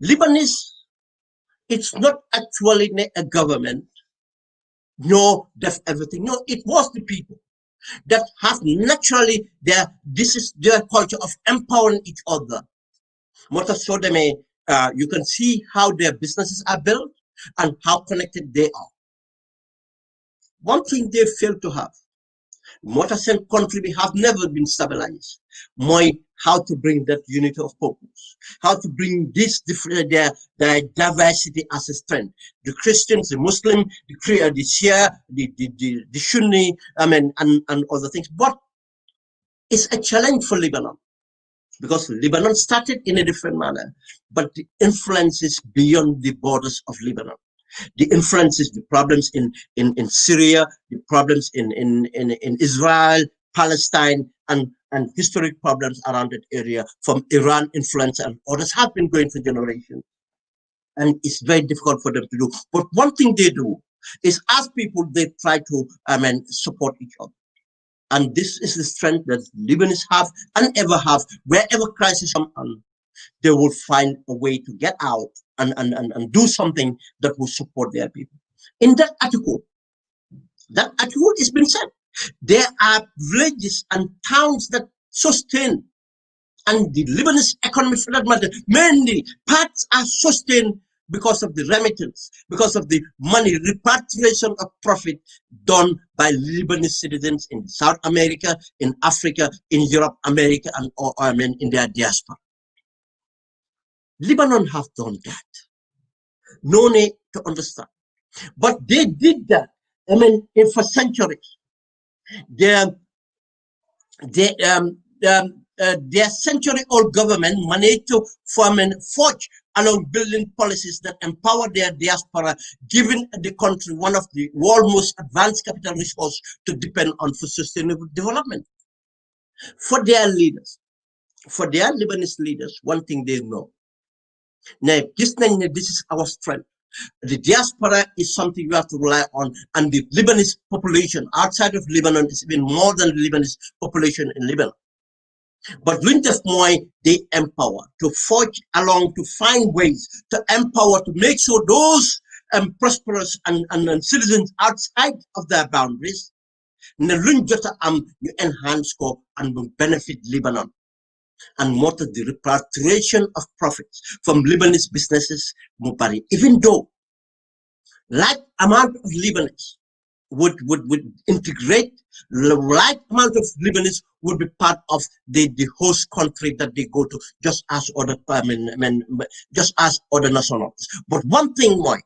Lebanese, it's not actually a government, no, that's everything. No, it was the people that have naturally this is their culture of empowering each other. You can see how their businesses are built and how connected they are. One thing they fail to have, Motasen country have never been stabilized. How to bring that unity of purpose, how to bring this different their diversity as a strength. The Christians, the Muslim, the Shia, the Sunni, and other things. But it's a challenge for Lebanon because Lebanon started in a different manner, but the influence is beyond the borders of Lebanon. The influences, the problems in Syria, the problems in Israel, Palestine, and historic problems around that area from Iran influence and others have been going for generations. And it's very difficult for them to do. But one thing they do is as people, they try to support each other. And this is the strength that Lebanese have and ever have. Wherever crisis comes on, they will find a way to get out and do something that will support their people. In that article has been said, there are villages and towns that sustain, and the Lebanese economy for that matter, mainly parts are sustained because of the remittance, because of the money repatriation of profit done by Lebanese citizens in South America, in Africa, in Europe, America, and in their diaspora. Lebanon have done that. No need to understand. But they did that, for centuries. Their century-old government managed to forge along building policies that empower their diaspora, giving the country one of the world's most advanced capital resources to depend on for sustainable development. For their leaders, for their Lebanese leaders, one thing they know. Now, this is our strength. The diaspora is something you have to rely on, and the Lebanese population outside of Lebanon is even more than the Lebanese population in Lebanon. But they empower to forge along, to find ways to empower, to make sure those prosperous and citizens outside of their boundaries, you enhance and will benefit Lebanon. And more to the repatriation of profits from Lebanese businesses, even though like amount of Lebanese would integrate, like amount of Lebanese would be part of the host country that they go to, just as other nationalities. But one thing more,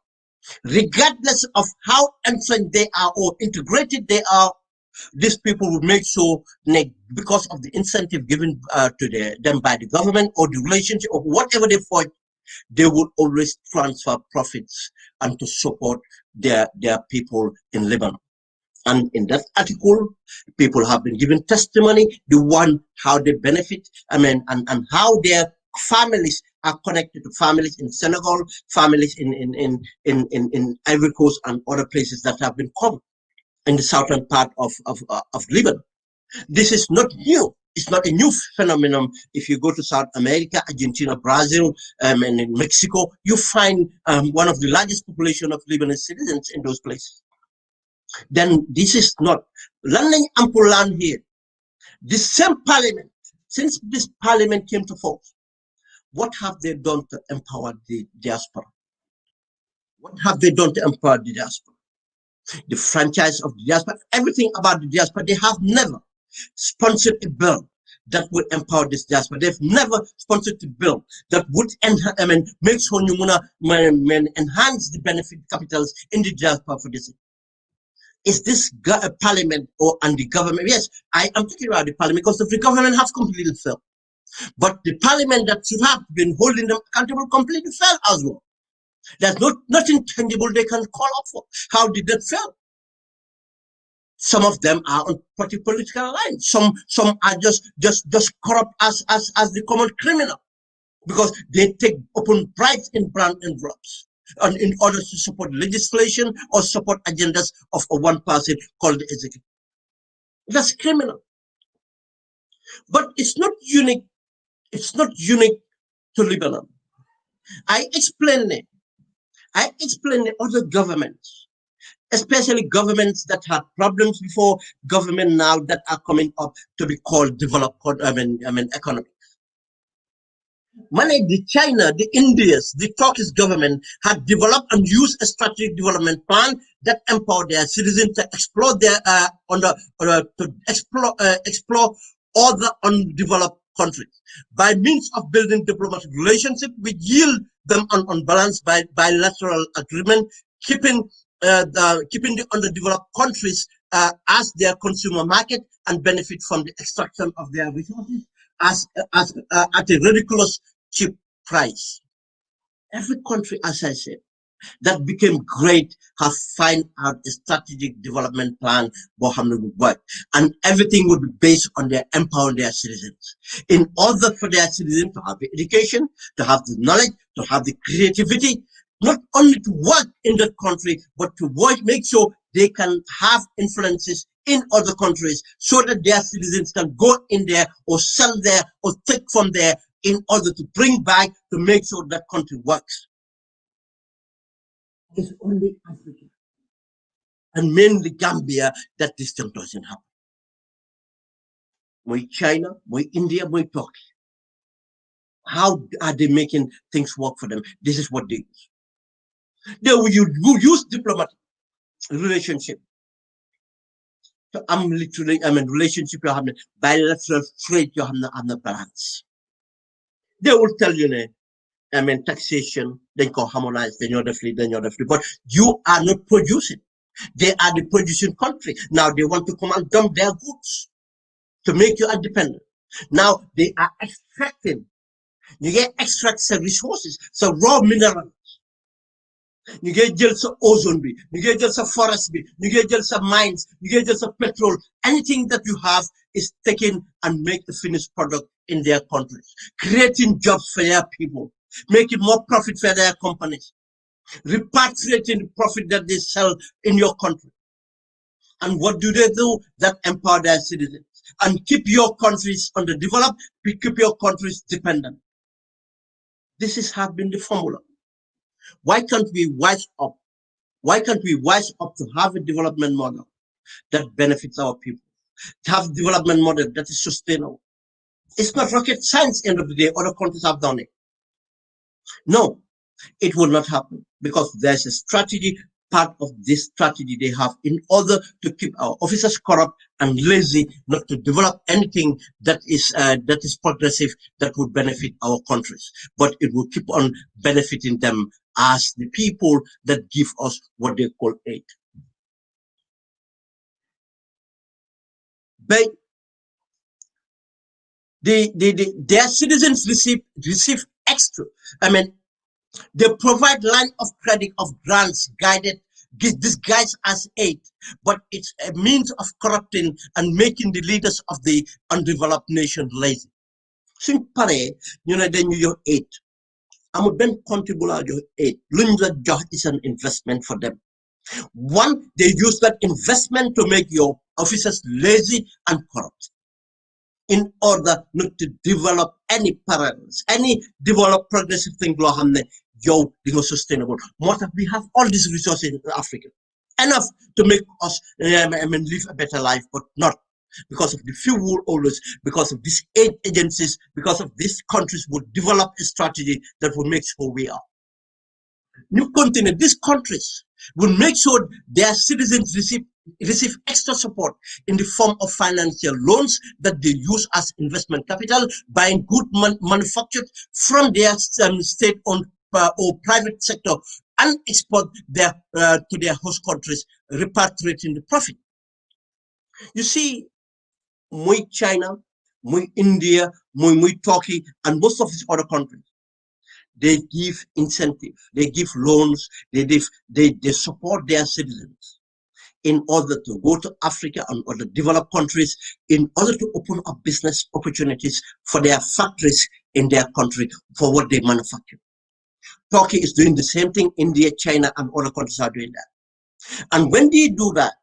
regardless of how entrenched they are or integrated they are, these people will make sure, because of the incentive given to them by the government or the relationship or whatever they forge, they will always transfer profits and to support their people in Lebanon. And in that article, people have been given testimony, how they benefit, and how their families are connected to families in Senegal, families in Ivory Coast and other places that have been covered in the southern part of Lebanon. This is not new. It's not a new phenomenon. If you go to South America, Argentina, Brazil, and in Mexico, you find one of the largest population of Lebanese citizens in those places. Then this is not landing ample land here. The same parliament, since this parliament came to force, what have they done to empower the diaspora? What have they done to empower the diaspora? The franchise of the diaspora, everything about the diaspora. They have never sponsored a bill that would empower this diaspora. They've never sponsored a bill that would make sure you enhance the benefit capitals in the diaspora for this. Is this a parliament or and the government? Yes, I am talking about the parliament because the government has completely failed. But the parliament that should have been holding them accountable completely failed as well. There's nothing tangible they can call up for. How did that fail? Some of them are on political lines. Some are just corrupt as the common criminal because they take open bribes in brown envelopes and in order to support legislation or support agendas of a one person called the executive. That's criminal. But it's not unique. It's not unique to Lebanon. I explained it. I explained other governments, especially governments that had problems before, government now that are coming up to be called developed, economy. The China, the Indians, the Turkish government had developed and used a strategic development plan that empowered their citizens to explore their explore other undeveloped countries by means of building diplomatic relationships which yield them on balance by bilateral agreement, keeping the underdeveloped countries as their consumer market and benefit from the extraction of their resources at a ridiculous cheap price. Every country, as I said, that became great have find out a strategic development plan would work, and everything would be based on their empowering their citizens. In order for their citizens to have the education, to have the knowledge, to have the creativity, not only to work in that country, but to work, make sure they can have influences in other countries so that their citizens can go in there or sell there or take from there in order to bring back to make sure that country works. It's only Africa and mainly Gambia that this thing doesn't happen. With China, with India, with Turkey. How are they making things work for them? This is what they use. They will use diplomatic relationship. So relationship you have bilateral trade you have the balance. They will tell you taxation, then can harmonize, then you're the free, but you are not producing. They are the producing country. Now they want to come and dump their goods to make you independent. Now they are extracting. You get extract some resources, some raw minerals. You get just some ozone, you get just some forest, you get just some mines, you get just some petrol. Anything that you have is taken and make the finished product in their countries, creating jobs for their people, making more profit for their companies, repatriating the profit that they sell in your country. And what do? That empower their citizens and keep your countries underdeveloped, keep your countries dependent. This has been the formula. Why can't we wise up? Why can't we wise up to have a development model that benefits our people? To have a development model that is sustainable. It's not rocket science, end of the day. Other countries have done it. No, it will not happen because there's a strategy. Part of this strategy they have in order to keep our officers corrupt and lazy, not to develop anything that is progressive that would benefit our countries, but it will keep on benefiting them as the people that give us what they call aid. But their citizens receive extra. They provide line of credit of grants guided disguised as aid, but it's a means of corrupting and making the leaders of the undeveloped nation lazy. Suñ paree ñu ne dañu yor aid amul benn compte bu laa jox aid luñ la jox is an investment for them. One, they use that investment to make your officers lazy and corrupt in order not to develop any parallels, any develop progressive thing loo xam ne yow di nga sustainable. More we have all these resources in Africa, enough to make us live a better life, but not because of the few always, because of these aid agencies, because of these countries would develop a strategy that will make sure we are. new continent, these countries will make sure their citizens receive extra support in the form of financial loans that they use as investment capital, buying good manufactured from their state-owned or private sector, and export their to their host countries, repatriating the profit. You see, muy China, muy India, muy Turkey, and most of these other countries, they give incentive, they give loans, they support their citizens in order to go to Africa and other developed countries in order to open up business opportunities for their factories in their country for what they manufacture. Turkey is doing the same thing. India, China, and other countries are doing that. And when they do that,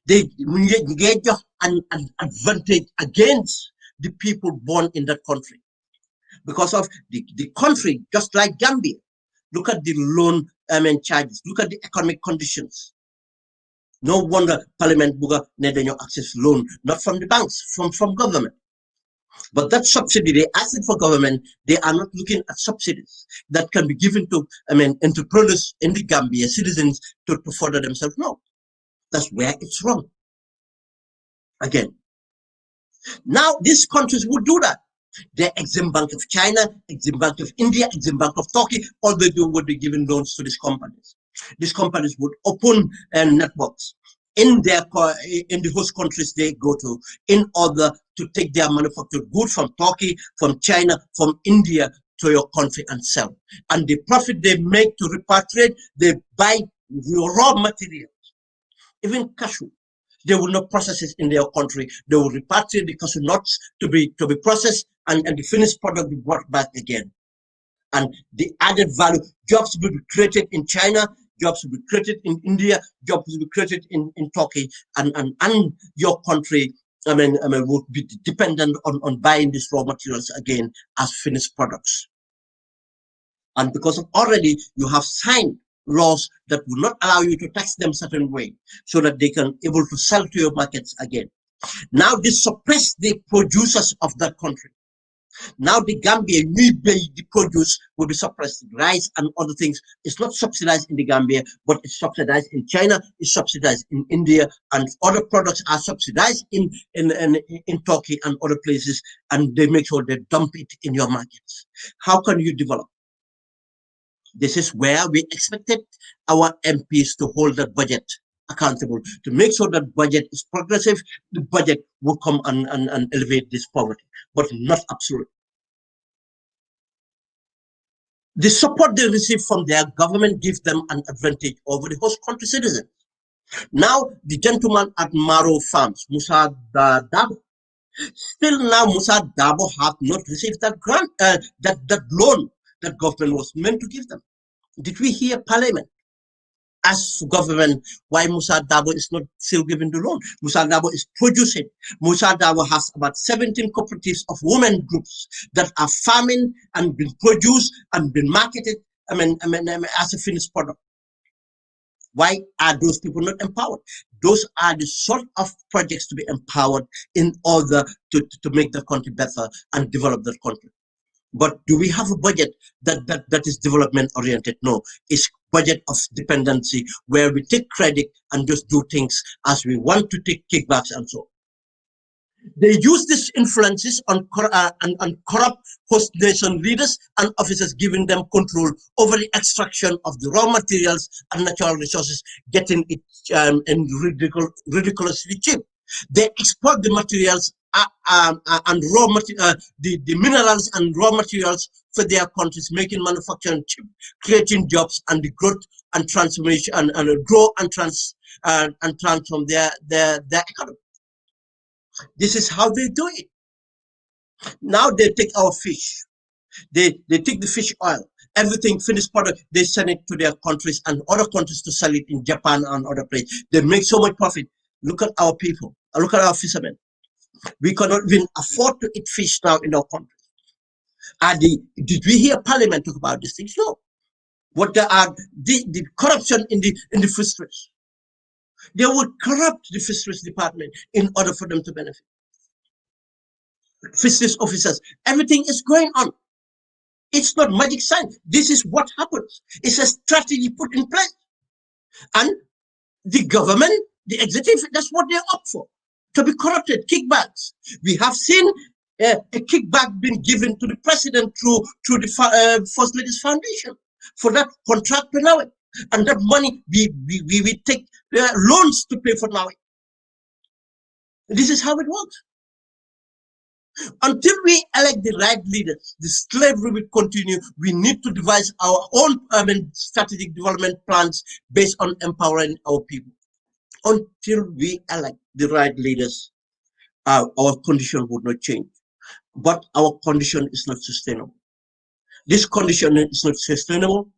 they engage an advantage against the people born in that country. Because of the country, just like Gambia, look at the loan charges, look at the economic conditions. No wonder Parliament Buga need access loan, not from the banks, from government. But that subsidy, they ask it for government, they are not looking at subsidies that can be given to entrepreneurs in the Gambia, citizens to further themselves. No, that's where it's wrong. Again, now these countries would do that. The Exim Bank of China, Exim Bank of India, Exim Bank of Turkey, all they do would be giving loans to these companies. These companies would open networks in the host countries they go to in order to take their manufactured goods from Turkey, from China, from India to your country and sell. And the profit they make to repatriate, they buy raw materials, even cashew. They will not process it in their country. They will repatriate the cashew nuts to be processed, and the finished product be brought back again. And the added value, jobs will be created in China, jobs will be created in India, jobs will be created in Turkey, and your country, would be dependent on buying these raw materials again as finished products. And because of already you have signed laws that will not allow you to tax them certain way so that they can able to sell to your markets again. Now this suppress the producers of that country. Now the Gambia, the produce will be suppressed. Rice and other things. It's not subsidized in the Gambia, but it's subsidized in China, it's subsidized in India, and other products are subsidized in Turkey and other places, and they make sure they dump it in your markets. How can you develop? This is where we expected our MPs to hold that budget accountable, to make sure that budget is progressive, the budget will come and elevate this poverty, but not absolute. The support they receive from their government gives them an advantage over the host country citizens. Now, the gentleman at Maro Farms, Musa Dabo, still now Musa Dabo have not received that grant, that loan that government was meant to give them. Did we hear Parliament ask government why Musa Dabo is not still giving the loan? Musa Dabo is producing. Musa Dabo has about 17 cooperatives of women groups that are farming and been produced and been marketed as a finished product. Why are those people not empowered? Those are the sort of projects to be empowered in order to make the country better and develop the country. But do we have a budget that is development oriented? No, it's budget of dependency where we take credit and just do things as we want to take kickbacks and so on. They use these influences on corrupt host nation leaders and officers, giving them control over the extraction of the raw materials and natural resources, getting it in ridiculously cheap. They export the materials and raw material, the minerals and raw materials for their countries, making manufacturing cheap, creating jobs and the growth and transformation and grow and transform their economy. This is how they do it. Now they take our fish, they take the fish oil, everything finished product, they send it to their countries and other countries to sell it in Japan and other places. They make so much profit. Look at our people, look at our fishermen. We cannot even afford to eat fish now in our country. Did we hear Parliament talk about these things? No. What there are the corruption in the fisheries. They would corrupt the fisheries department in order for them to benefit. Fisheries officers, everything is going on. It's not magic science. This is what happens. It's a strategy put in place. And the government, the executive, that's what they're up for. To be corrupted, kickbacks. We have seen a kickback being given to the president through the First Lady's Foundation for that contract for now. And that money, we take loans to pay for now. This is how it works. Until we elect the right leaders, the slavery will continue. We need to devise our own strategic development plans based on empowering our people. Until we elect the right leaders, our condition would not change. But our condition is not sustainable. This condition is not sustainable,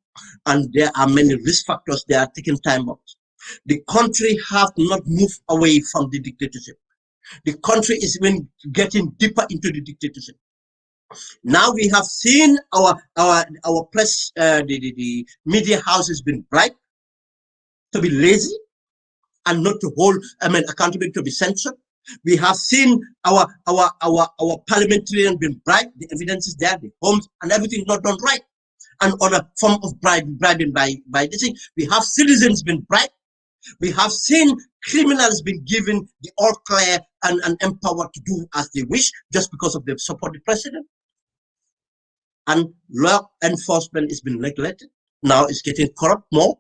and there are many risk factors that are taking time out. The country have not moved away from the dictatorship. The country is even getting deeper into the dictatorship. Now we have seen our press, the media house has been bribed to be lazy and not to hold accountability, to be censored. We have seen our parliamentarian been bribed. The evidence is there, the homes and everything not done right, and other form of bribing by this thing. We have citizens been bribed. We have seen criminals been given the all clear and empowered to do as they wish just because of the support of the president. And law enforcement has been neglected. Now it's getting corrupt more.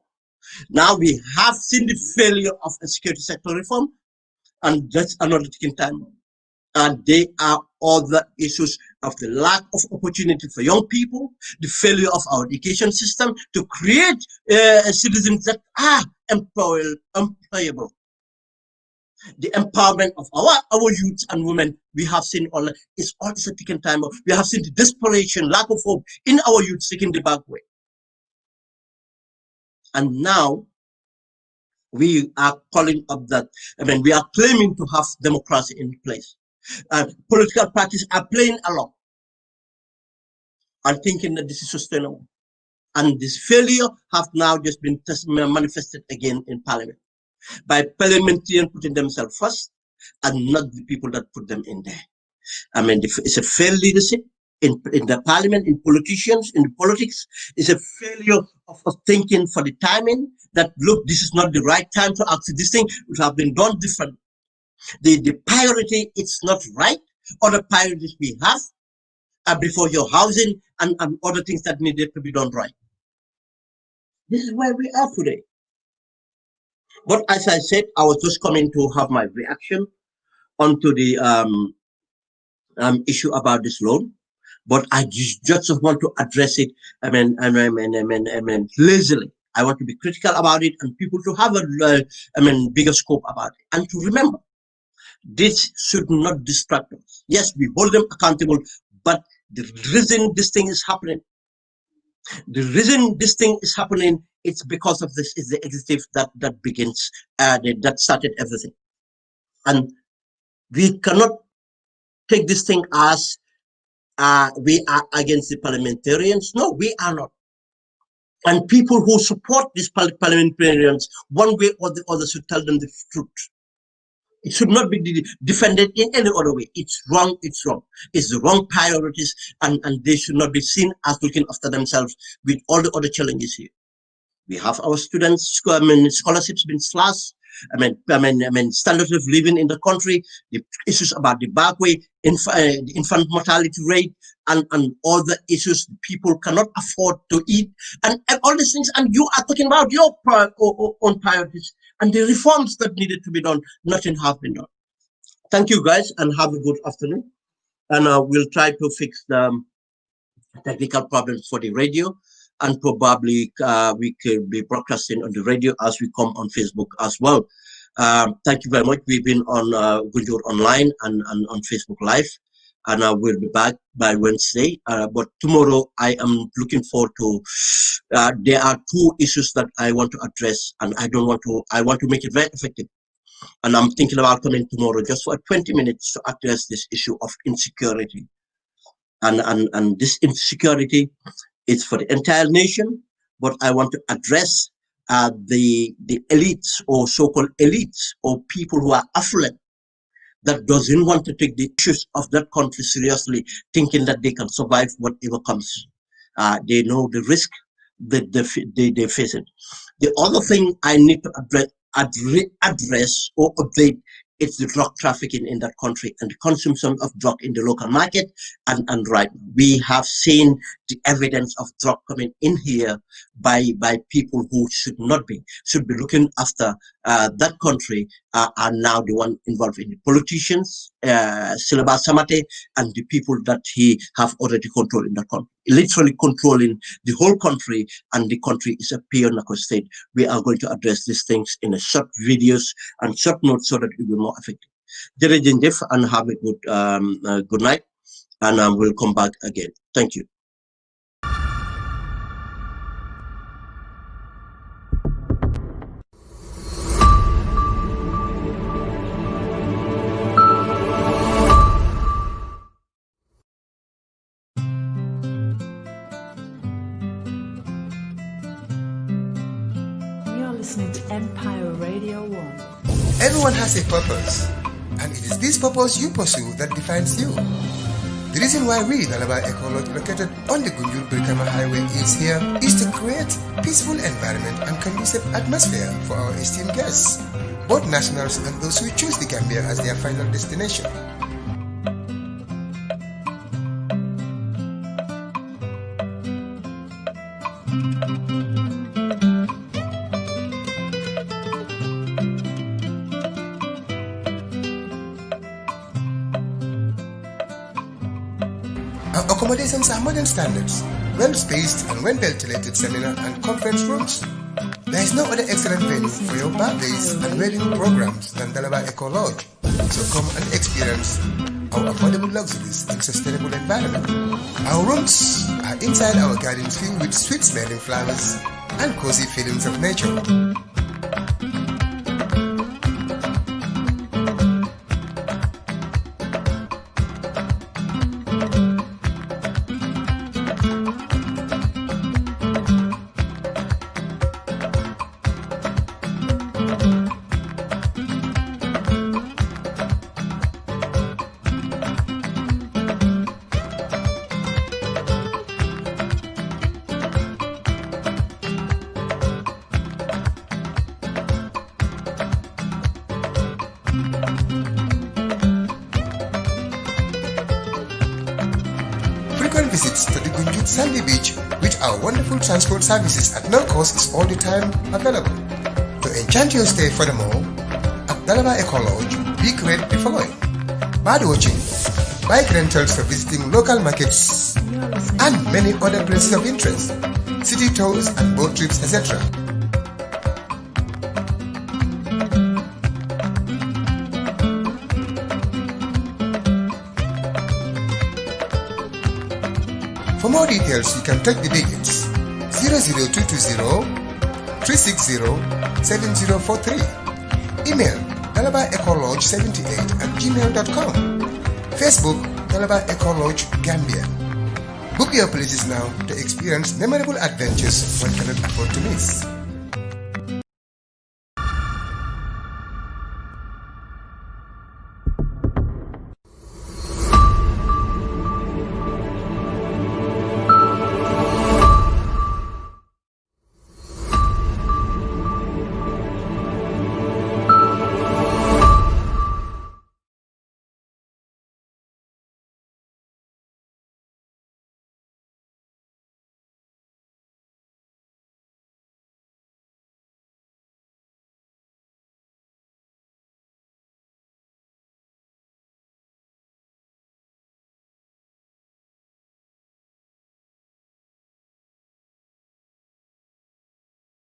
Now we have seen the failure of a security sector reform, and that's another taking time. And they are other issues of the lack of opportunity for young people, the failure of our education system to create citizens that are employable. The empowerment of our youth and women, we have seen all it's always a taking time. We have seen the desperation, lack of hope in our youth taking the back way. And now we are calling up that, we are claiming to have democracy in place. Political parties are playing along and thinking that this is sustainable. And this failure have now just been manifested again in parliament by parliamentarians putting themselves first and not the people that put them in there. It's a failed leadership in the parliament, in politicians, in politics. It's a failure of thinking for the timing that, look, this is not the right time to act. This thing would have been done different. The priority, it's not right. Other priorities we have before your housing and other things that needed to be done right. This is where we are today. But as I said, I was just coming to have my reaction onto the issue about this loan. But I just want to address it. Lazily. I want to be critical about it, and people to have a bigger scope about it, and to remember, this should not distract us. Yes, we hold them accountable, but the reason this thing is happening, it's because of this is the executive that begins, that started everything, and we cannot take this thing as we are against the parliamentarians. No, we are not. And people who support these parliamentarians, one way or the other, should tell them the truth. It should not be defended in any other way. It's wrong, it's wrong. It's the wrong priorities, and they should not be seen as looking after themselves with all the other challenges here. We have our students, scholarships been slashed. Standard of living in the country, the issues about the backway, the infant mortality rate, and all the issues people cannot afford to eat, and all these things. And you are talking about your own priorities and the reforms that needed to be done. Nothing has been done. Thank you, guys, and have a good afternoon. And we'll try to fix the technical problems for the radio. And probably we could be broadcasting on the radio as we come on Facebook as well. Thank you very much. We've been on Gunjur Online and on Facebook Live, and I will be back by Wednesday. But tomorrow I am looking forward to. There are two issues that I want to address, and I want to make it very effective. And I'm thinking about coming tomorrow just for 20 minutes to address this issue of insecurity, and this insecurity. It's for the entire nation, but I want to address the elites, or so-called elites, or people who are affluent, that doesn't want to take the issues of that country seriously, thinking that they can survive whatever comes. They know the risk that they face it. The other thing I need to address or update is the drug trafficking in that country and the consumption of drug in the local market. And right, we have seen the evidence of drug coming in here by people who should be looking after that country, are now the one involved in the politicians, Silaba Samate, and the people that he have already controlled in that country, literally controlling the whole country, and the country is a pure narco state. We are going to address these things in a short videos and short notes so that it will be more effective. Jërëjëf and have a good night, and we'll come back again. Thank you. Listening to Empire Radio 1. Everyone has a purpose, and it is this purpose you pursue that defines you. The reason why we, Dalaba Ecology, located on the Gunjur Brikama Highway, is here is to create peaceful environment and conducive atmosphere for our esteemed guests, both nationals and those who choose the Gambia as their final destination. Our accommodations are modern standards, well-spaced and well-ventilated seminar and conference rooms. There is no other excellent venue for your birthdays and wedding programs than Dalaba Eco Lodge. So come and experience our affordable luxuries in sustainable environment. Our rooms are inside our gardens filled with sweet-smelling flowers and cozy feelings of nature. Frequent visits to the Gunjut Sandy Beach with our wonderful transport services at no cost is all the time available. To enchant your stay furthermore, at Dalaba Eco Lodge, we create the following: bird watching, bike rentals for visiting local markets, and many other places of interest, city tours and boat trips, etc. For more details, you can take the digits 00220 360 7043. Email dalabaecolodge78@gmail.com. Facebook Dalaba Eco Lodge Gambia. Book your places now to experience memorable adventures one cannot afford to miss.